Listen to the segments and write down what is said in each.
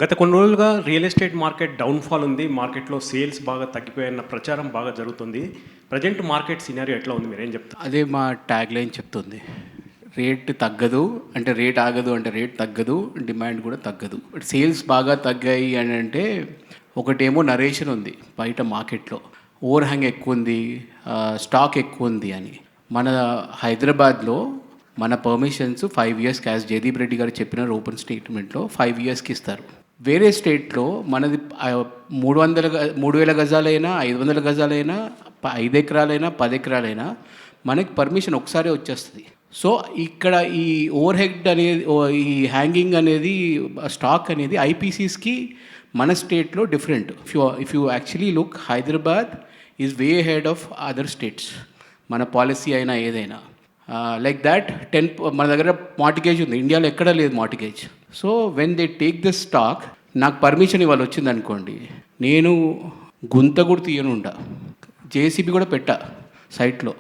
గత కొన్ని రోజులుగా రియల్ ఎస్టేట్ మార్కెట్ డౌన్ఫాల్ ఉంది. మార్కెట్‌లో సేల్స్ బాగా తగ్గిపోయాయన్న ప్రచారం బాగా జరుగుతుంది. ప్రెజెంట్ మార్కెట్ సినారియో ఎట్లా ఉంది? మీరేం చెప్తారు? అదే మా ట్యాగ్ లైన్ చెప్తుంది. రేట్ తగ్గదు అంటే రేట్ ఆగదు, అంటే రేట్ తగ్గదు, డిమాండ్ కూడా తగ్గదు. సేల్స్ బాగా తగ్గాయి అని అంటే ఒకటేమో నరేషన్ ఉంది బయట మార్కెట్లో, ఓవర్ హ్యాంగ్ ఎక్కువ ఉంది, స్టాక్ ఎక్కువ ఉంది అని. మన హైదరాబాద్లో మన permissions 5 years as Jaideep Reddy గారు చెప్పినారు ఓపెన్ స్టేట్మెంట్లో 5 yearsకి ఇస్తారు. వేరే స్టేట్లో మనది 3,000 గజాలైనా 500 గజాలైనా 5 ఎకరాలైనా 10 ఎకరాలైనా మనకి పర్మిషన్ ఒకసారి వచ్చేస్తుంది. సో ఇక్కడ ఈ ఓవర్ హెడ్ అనేది, ఈ హ్యాంగింగ్ అనేది, స్టాక్ అనేది ఐపీసీస్కి మన స్టేట్లో different. If you actually look, Hyderabad is way head of other states. మన పాలసీ అయినా ఏదైనా లైక్ దాట్. మన దగ్గర మార్టిగేజ్ ఉంది, ఇండియాలో ఎక్కడా లేదు mortgage. So when they take this stock, నాకు పర్మిషన్ ఇవాళ వచ్చింది అనుకోండి, నేను గుంత కూడా తీయనుండా, జేసీబీ కూడా పెట్టా సైట్లో,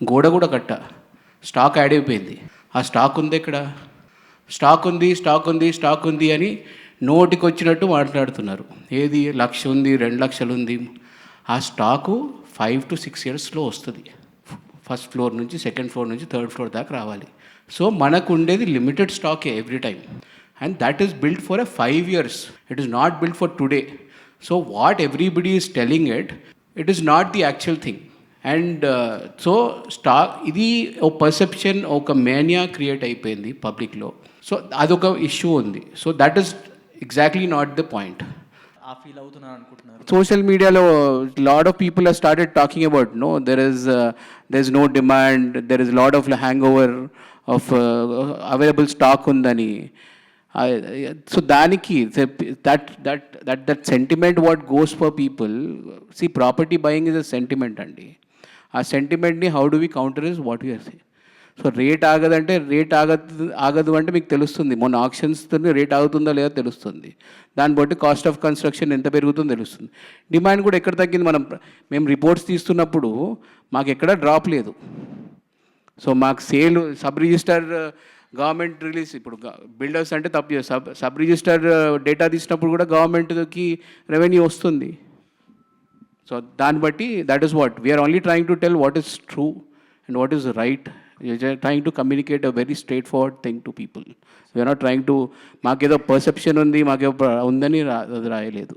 గోడ కూడా కట్టా, స్టాక్ యాడ్ అయిపోయింది. ఆ స్టాక్ ఉంది ఎక్కడ? స్టాక్ ఉంది, స్టాక్ ఉంది, స్టాక్ ఉంది అని నోటికి వచ్చినట్టు మాట్లాడుతున్నారు. ఏది 1,00,000 ఉంది, 2,00,000 ఉంది. ఆ స్టాకు 5 to 6 yearsలో వస్తుంది. ఫస్ట్ ఫ్లోర్ నుంచి సెకండ్ ఫ్లోర్ నుంచి థర్డ్ ఫ్లోర్ దాకా రావాలి. సో మనకు ఉండేది లిమిటెడ్ స్టాకే every time, and that is build for a 5 years. It is not build for today. So what everybody is telling it is not the actual thing. And so ఇది ఒక perception, ఒక mania create అయిపోయింది పబ్లిక్లో. So అదొక issue ఉంది. So that is exactly not the point. Feel అవుతున్నారు అనుకుంటున్నారు. Social మీడియాలో lot of people are started talking about there is no demand, there is lot of hang over of available stock ఉందని. So దానికి that sentiment what goes for people. See, property buying is a sentiment అండి. ఆ సెంటిమెంట్ని how do we counter is what you are say. So rate ఆగదంటే ఆగదు అంటే మీకు తెలుస్తుంది. మొన్న ఆక్షన్స్తో రేట్ ఆగుతుందా లేదా తెలుస్తుంది. దాన్ని బట్టి కాస్ట్ ఆఫ్ కన్స్ట్రక్షన్ ఎంత పెరుగుతుందో తెలుస్తుంది. డిమాండ్ కూడా ఎక్కడ తగ్గింది. మేము రిపోర్ట్స్ తీస్తున్నప్పుడు మాకు ఎక్కడ డ్రాప్ లేదు. సో మాకు sale sub register government release, ఇప్పుడు బిల్డర్స్ అంటే తప్పు, సబ్ రిజిస్టర్ డేటా తీసినప్పుడు కూడా గవర్నమెంట్కి రెవెన్యూ వస్తుంది. సో దాన్ని బట్టి that is what we're only trying to tell what is true and what is right. You're trying to communicate a very straightforward thing to people. We are not trying to, మాకేదో perception ఉంది, మాకేదో ఉందని రాయలేదు.